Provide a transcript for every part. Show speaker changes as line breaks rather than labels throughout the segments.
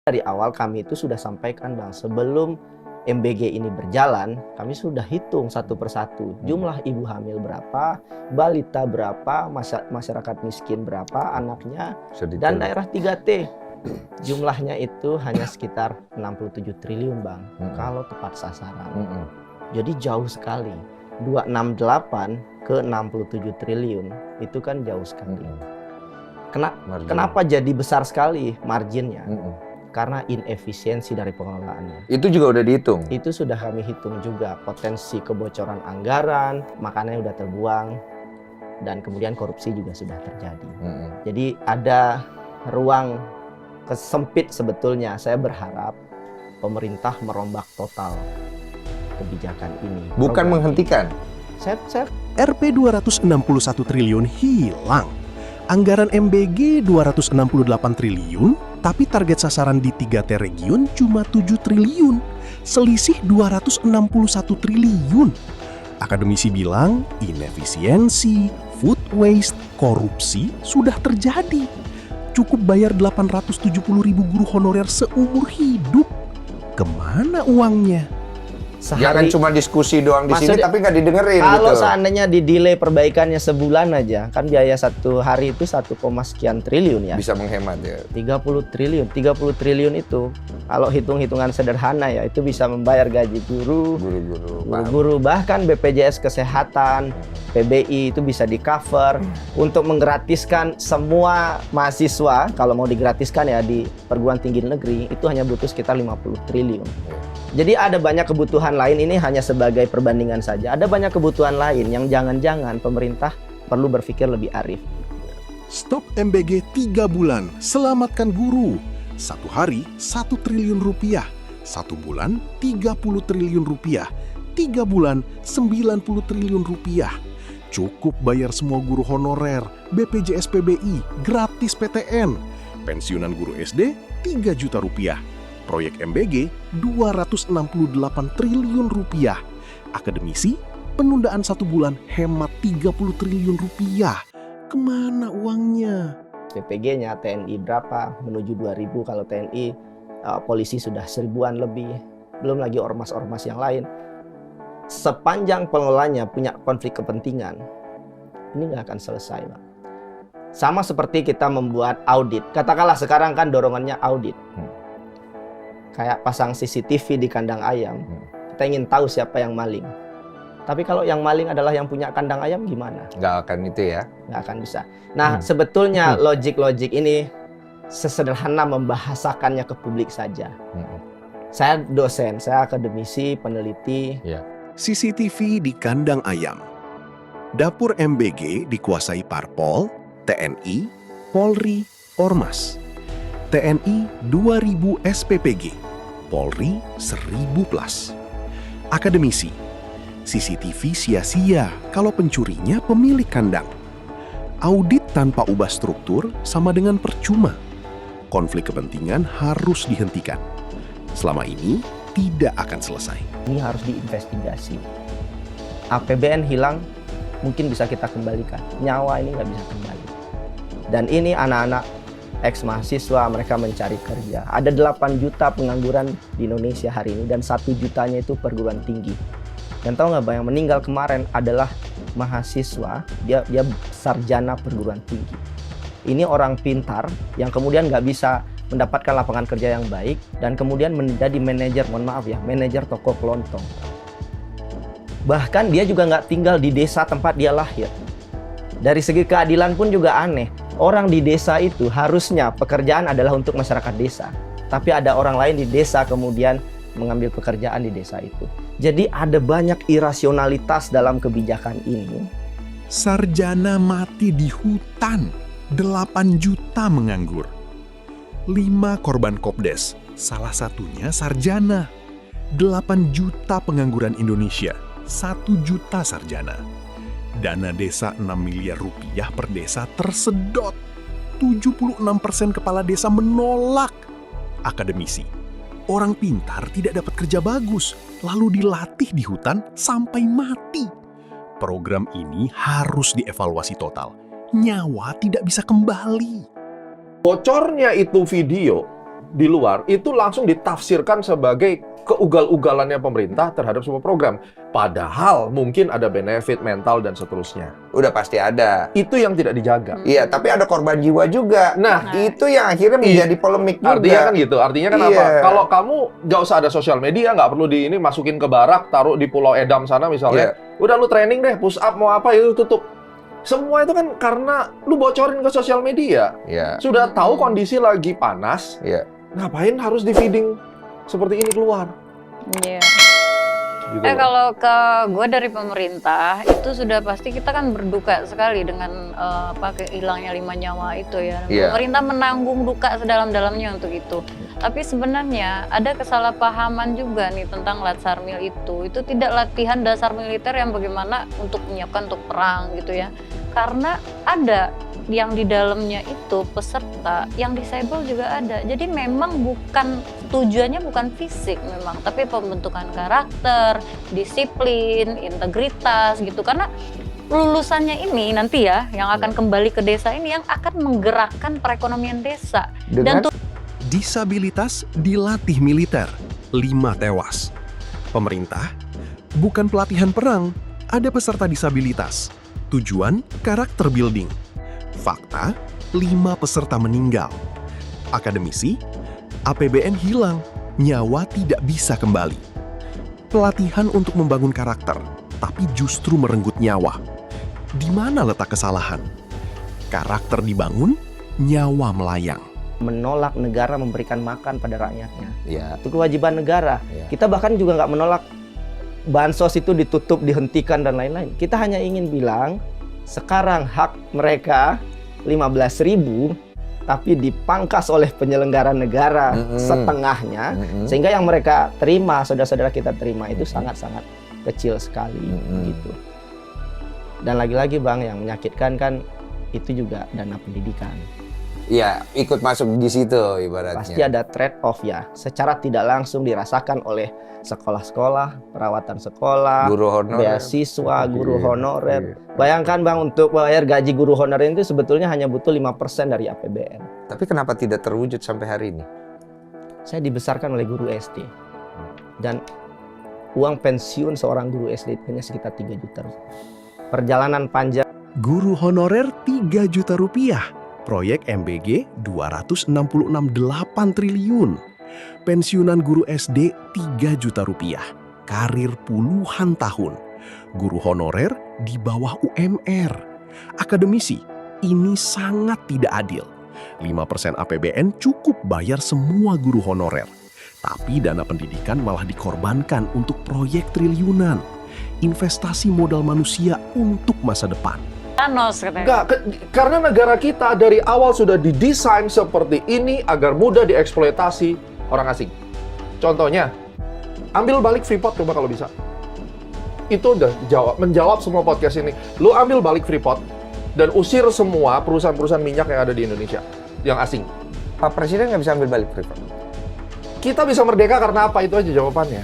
Dari awal kami itu sudah sampaikan Bang, sebelum MBG ini berjalan, kami sudah hitung satu persatu. Jumlah ibu hamil berapa, balita berapa, masyarakat miskin berapa anaknya, dan daerah 3T. Jumlahnya itu hanya sekitar 67 triliun Bang, kalau tepat sasaran. Jadi jauh sekali. 268 ke 67 triliun, itu kan jauh sekali. Kenapa jadi besar sekali marginnya? Karena inefisiensi dari pengelolaannya.
Itu juga udah dihitung?
Itu sudah kami hitung juga, potensi kebocoran anggaran, makanannya udah terbuang, dan kemudian korupsi juga sudah terjadi. Jadi ada ruang sempit sebetulnya. Saya berharap pemerintah merombak total kebijakan ini.
Bukan menghentikan?
Rp 261 triliun hilang. Anggaran MBG 268 triliun, tapi target sasaran di 3T region cuma 7 triliun. Selisih 261 triliun. Akademisi bilang inefisiensi, food waste, korupsi sudah terjadi. Cukup bayar 870.000 guru honorer seumur hidup. Kemana uangnya?
Jangan cuma diskusi doang di sini tapi nggak didengerin.
Kalau
gitu.
Seandainya di delay perbaikannya sebulan aja, kan biaya satu hari itu 1, sekian triliun ya.
Bisa menghemat ya.
30 triliun itu kalau hitung-hitungan sederhana ya, itu bisa membayar gaji guru, bahkan BPJS Kesehatan, PBI itu bisa di cover untuk menggratiskan semua mahasiswa. Kalau mau digratiskan ya di perguruan tinggi negeri itu hanya butuh sekitar 50 triliun. Jadi ada banyak kebutuhan lain, ini hanya sebagai perbandingan saja. Ada banyak kebutuhan lain yang jangan-jangan pemerintah perlu berpikir lebih arif.
Stop MBG 3 bulan, selamatkan guru. 1 hari 1 triliun rupiah, 1 bulan 30 triliun rupiah, 3 bulan 90 triliun rupiah. Cukup bayar semua guru honorer, BPJS PBI, gratis PTN. Pensiunan guru SD 3 juta rupiah. Proyek MBG 268 triliun rupiah. Akademisi, penundaan 1 bulan hemat 30 triliun rupiah. Kemana uangnya?
PPG-nya TNI berapa? Menuju 2.000 kalau TNI, polisi sudah 1.000-an lebih. Belum lagi ormas-ormas yang lain. Sepanjang pengelolanya punya konflik kepentingan, ini nggak akan selesai, Pak. Sama seperti kita membuat audit. Katakanlah sekarang kan dorongannya audit. Kayak pasang CCTV di kandang ayam, kita ingin tahu siapa yang maling. Tapi kalau yang maling adalah yang punya kandang ayam gimana?
Nggak akan itu ya?
Nggak akan bisa. Nah, sebetulnya logik-logik ini sesederhana membahasakannya ke publik saja. Saya dosen, saya akademisi, peneliti.
CCTV di kandang ayam. Dapur MBG dikuasai Parpol, TNI, Polri, Ormas. TNI 2.000 SPPG, Polri 1.000 plus. Akademisi, CCTV sia-sia kalau pencurinya pemilik kandang. Audit tanpa ubah struktur sama dengan percuma. Konflik kepentingan harus dihentikan. Selama ini tidak akan selesai.
Ini harus diinvestigasi. APBN hilang, mungkin bisa kita kembalikan. Nyawa ini nggak bisa kembali. Dan ini anak-anak ex-mahasiswa, mereka mencari kerja. Ada 8 juta pengangguran di Indonesia hari ini, dan 1 jutanya itu perguruan tinggi. Dan tahu nggak Bang, yang meninggal kemarin adalah mahasiswa, dia sarjana perguruan tinggi. Ini orang pintar yang kemudian nggak bisa mendapatkan lapangan kerja yang baik, dan kemudian menjadi manajer, manajer toko kelontong. Bahkan dia juga nggak tinggal di desa tempat dia lahir. Dari segi keadilan pun juga aneh. Orang di desa itu harusnya pekerjaan adalah untuk masyarakat desa. Tapi ada orang lain di desa kemudian mengambil pekerjaan di desa itu. Jadi ada banyak irasionalitas dalam kebijakan ini.
Sarjana mati di hutan, 8 juta menganggur. 5 korban Kopdes, salah satunya sarjana. 8 juta pengangguran Indonesia, 1 juta sarjana. Dana desa 6 miliar rupiah per desa tersedot. 76% kepala desa menolak. Akademisi, orang pintar tidak dapat kerja bagus, lalu dilatih di hutan sampai mati. Program ini harus dievaluasi total. Nyawa tidak bisa kembali.
Bocornya itu video di luar itu langsung ditafsirkan sebagai keugal-ugalannya pemerintah terhadap sebuah program. Padahal mungkin ada benefit mental dan seterusnya.
Udah pasti ada.
Itu yang tidak dijaga.
Iya, tapi ada korban jiwa juga.
Nah,
itu yang akhirnya menjadi polemik juga.
Artinya kan gitu. Artinya kan
Iya.
apa? Kalau kamu nggak usah ada sosial media, nggak perlu di ini masukin ke barak, taruh di Pulau Edam sana misalnya. Udah lu training deh, push up mau apa itu tutup. Semua itu kan karena lu bocorin ke sosial media.
Iya.
Sudah tahu kondisi lagi panas,
Iya.
ngapain harus di feeding seperti ini keluar?
Iya.
Gitu loh.
Kalau ke gue dari pemerintah itu sudah pasti kita kan berduka sekali dengan hilangnya 5 nyawa itu ya.
Iya.
Pemerintah menanggung duka sedalam-dalamnya untuk itu. Tapi sebenarnya ada kesalahpahaman juga nih tentang Latsarmil itu. Itu tidak latihan dasar militer yang bagaimana untuk menyiapkan untuk perang gitu ya. Karena ada yang di dalamnya itu peserta yang disable juga ada. Jadi memang tujuannya bukan fisik memang, tapi pembentukan karakter, disiplin, integritas gitu. Karena lulusannya ini nanti ya yang akan kembali ke desa ini yang akan menggerakkan perekonomian desa.
Dengan
Disabilitas dilatih militer, 5 tewas. Pemerintah, bukan pelatihan perang, ada peserta disabilitas. Tujuan, karakter building. Fakta, 5 peserta meninggal. Akademisi, APBN hilang, nyawa tidak bisa kembali. Pelatihan untuk membangun karakter, tapi justru merenggut nyawa. Di mana letak kesalahan? Karakter dibangun, nyawa melayang.
Menolak negara memberikan makan pada rakyatnya.
Iya.
Itu kewajiban negara.
Iya.
Kita bahkan juga nggak menolak bansos itu ditutup, dihentikan dan lain-lain. Kita hanya ingin bilang sekarang hak mereka 15.000 tapi dipangkas oleh penyelenggara negara setengahnya, sehingga yang mereka terima, saudara-saudara kita terima itu sangat-sangat kecil sekali gitu. Dan lagi-lagi Bang, yang menyakitkan kan itu juga dana pendidikan.
Iya, ikut masuk di situ ibaratnya.
Pasti ada trade off ya, secara tidak langsung dirasakan oleh sekolah-sekolah, perawatan sekolah,
Guru honorer.
beasiswa, guru
Iya,
honorer.
iya.
Bayangkan Bang, untuk bayar gaji guru honorer itu sebetulnya hanya butuh 5% dari APBN.
Tapi kenapa tidak terwujud sampai hari ini?
Saya dibesarkan oleh guru SD. Dan uang pensiun seorang guru SD hanya sekitar 3 juta. Perjalanan panjang.
Guru honorer 3 juta rupiah. Proyek MBG 266,8 triliun. Pensiunan guru SD 3 juta rupiah. Karir puluhan tahun. Guru honorer di bawah UMR. Akademisi, ini sangat tidak adil. 5% APBN cukup bayar semua guru honorer. Tapi dana pendidikan malah dikorbankan untuk proyek triliunan. Investasi modal manusia untuk masa depan.
Thanos katanya.
Enggak, karena negara kita dari awal sudah didesain seperti ini agar mudah dieksploitasi orang asing. Contohnya, ambil balik Freeport coba kalau bisa. Itu udah menjawab semua podcast ini. Lu ambil balik Freeport dan usir semua perusahaan-perusahaan minyak yang ada di Indonesia, yang asing.
Pak Presiden nggak bisa ambil balik Freeport.
Kita bisa merdeka karena apa? Itu aja jawabannya.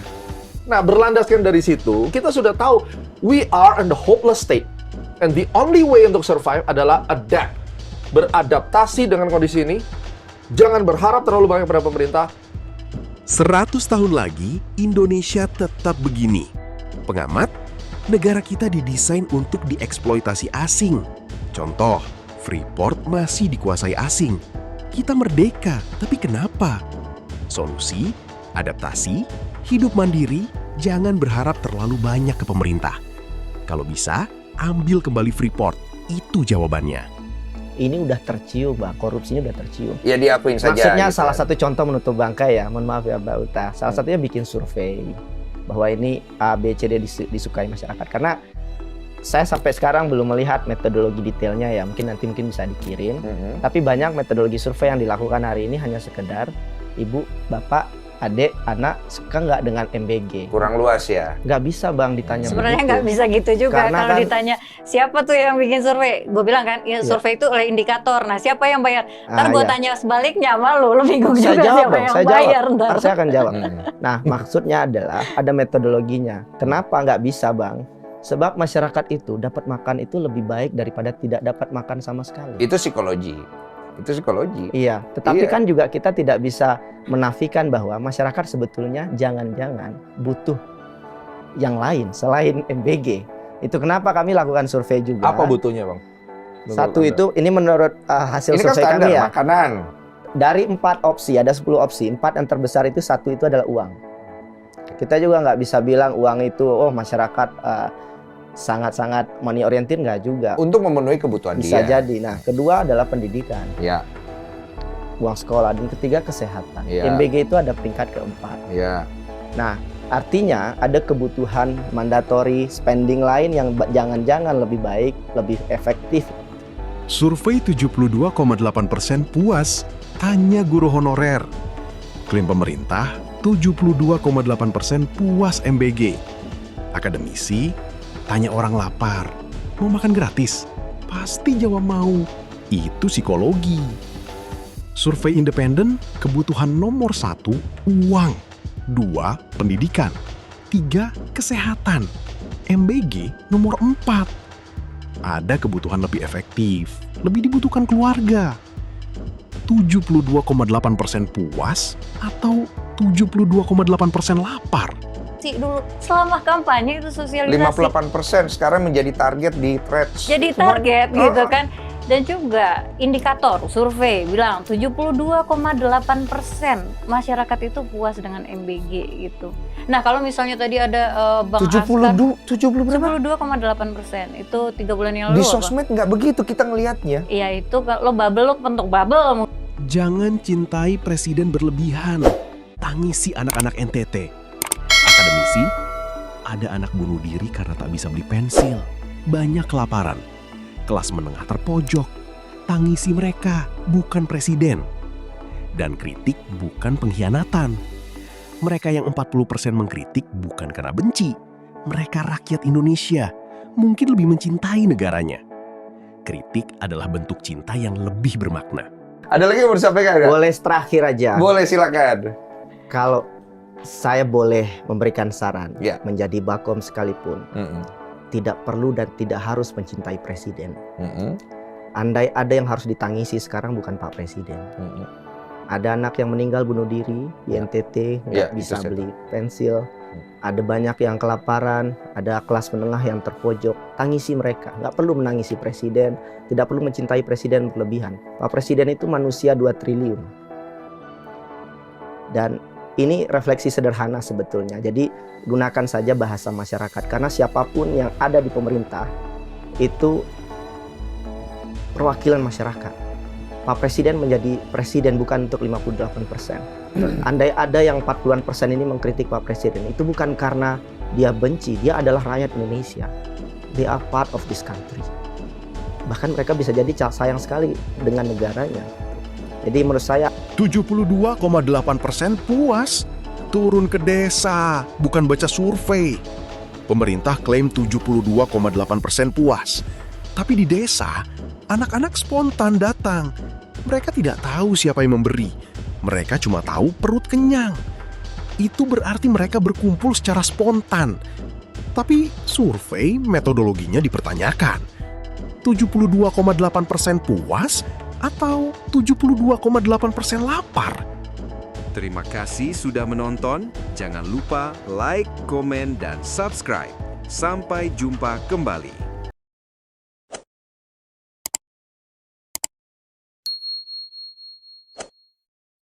Nah, berlandaskan dari situ, kita sudah tahu we are in the hopeless state. And the only way untuk survive adalah adapt. Beradaptasi dengan kondisi ini. Jangan berharap terlalu banyak pada pemerintah.
100 tahun lagi, Indonesia tetap begini. Pengamat, negara kita didesain untuk dieksploitasi asing. Contoh, Freeport masih dikuasai asing. Kita merdeka, tapi kenapa? Solusi, adaptasi, hidup mandiri, jangan berharap terlalu banyak ke pemerintah. Kalau bisa, ambil kembali Freeport. Itu jawabannya.
Ini udah tercium, Bang. Korupsinya udah tercium.
Ya diakuin saja.
Maksudnya
gitu.
salah satu contoh menutup bangkai ya. Mohon maaf ya Mbak Uta. Salah satunya bikin survei bahwa ini A, B, C, D disukai masyarakat. Karena saya sampai sekarang belum melihat metodologi detailnya ya. Mungkin bisa dikirim. Tapi banyak metodologi survei yang dilakukan hari ini hanya sekedar ibu, bapak, adik, anak suka nggak dengan MBG?
Kurang luas ya.
Nggak bisa Bang ditanya
Sebenarnya
begitu.
nggak bisa gitu juga.
Karena
Kalau
kan-
ditanya siapa tuh yang bikin survei, gue bilang kan ya, survei itu oleh indikator. Nah siapa yang bayar? Ntar gue
iya.
tanya sebaliknya sama lu bingung
Saya
juga
jawab
siapa
dong,
yang
saya
bayar
jawab.
ntar.
Ntar saya akan jawab. Nah, maksudnya adalah ada metodologinya. Kenapa nggak bisa, Bang? Sebab masyarakat itu dapat makan itu lebih baik daripada tidak dapat makan sama sekali.
Itu psikologi. Itu psikologi.
Iya, tetapi
Iya.
kan juga kita tidak bisa menafikan bahwa masyarakat sebetulnya jangan-jangan butuh yang lain selain MBG. Itu kenapa kami lakukan survei juga.
Apa butuhnya, Bang?
Satu itu, ini menurut hasil
Ini kan
survei
standar
kami ya.
makanan.
Dari 4 opsi, ada 10 opsi. 4 yang terbesar itu, satu itu adalah uang. Kita juga nggak bisa bilang uang itu, oh masyarakat sangat-sangat money oriented, nggak juga.
Untuk memenuhi kebutuhan
Bisa
dia.
jadi. Nah, kedua adalah pendidikan,
Ya,
uang sekolah, dan ketiga kesehatan.
Iya.
MBG itu ada peringkat keempat.
ya.
Nah, artinya ada kebutuhan mandatory spending lain yang jangan-jangan lebih baik, lebih efektif.
Survei 72,8% puas, tanya guru honorer. Klaim pemerintah, 72,8% puas MBG. Akademisi, tanya orang lapar, mau makan gratis? Pasti jawab mau. Itu psikologi. Survei independen, kebutuhan nomor 1, uang. 2, pendidikan. 3, kesehatan. MBG nomor 4. Ada kebutuhan lebih efektif, lebih dibutuhkan keluarga. 72,8% puas atau 72,8% lapar?
Sih dulu selama kampanye itu sosialisasi
58% sekarang menjadi target di Threads.
jadi target gitu kan. Dan juga indikator survei bilang 72,8% masyarakat itu puas dengan MBG gitu. Nah kalau misalnya tadi ada Bang Askar
70 berapa?
72,8% itu 3 bulan yang lalu.
Di
apa?
sosmed nggak begitu kita ngelihatnya.
Iya itu lo bubble lo bentuk bubble.
Jangan cintai presiden berlebihan. Tangisi anak-anak NTT. Akademisi, ada anak bunuh diri karena tak bisa beli pensil. Banyak kelaparan. Kelas menengah terpojok. Tangisi mereka, bukan presiden. Dan kritik bukan pengkhianatan. Mereka yang 40% mengkritik bukan karena benci. Mereka rakyat Indonesia, mungkin lebih mencintai negaranya. Kritik adalah bentuk cinta yang lebih bermakna.
Ada lagi yang mau disampaikan nggak?
Boleh terakhir aja.
Boleh, silakan.
Kalau saya boleh memberikan saran,
Ya.
menjadi Bakom sekalipun, tidak perlu dan tidak harus mencintai presiden. Andai ada yang harus ditangisi sekarang bukan Pak Presiden. Ada anak yang meninggal bunuh diri di NTT, nggak
Ya,
bisa
itu saya
beli pensil. Ada banyak yang kelaparan, ada kelas menengah yang terpojok. Tangisi mereka, nggak perlu menangisi presiden, tidak perlu mencintai presiden berlebihan. Pak Presiden itu manusia 2 triliun. Dan ini refleksi sederhana sebetulnya. Jadi gunakan saja bahasa masyarakat, karena siapapun yang ada di pemerintah itu perwakilan masyarakat. Pak Presiden menjadi presiden bukan untuk 58%. Andai ada yang 40% ini mengkritik Pak Presiden, itu bukan karena dia benci, dia adalah rakyat Indonesia. They are part of this country. Bahkan mereka bisa jadi sayang sekali dengan negaranya. Jadi menurut saya
72,8% puas. Turun ke desa, bukan baca survei. Pemerintah klaim 72,8% puas. Tapi di desa, anak-anak spontan datang. Mereka tidak tahu siapa yang memberi. Mereka cuma tahu perut kenyang. Itu berarti mereka berkumpul secara spontan. Tapi survei metodologinya dipertanyakan. 72,8% puas atau 72,8% lapar?
Terima kasih sudah menonton. Jangan lupa like, komen, dan subscribe. Sampai jumpa kembali.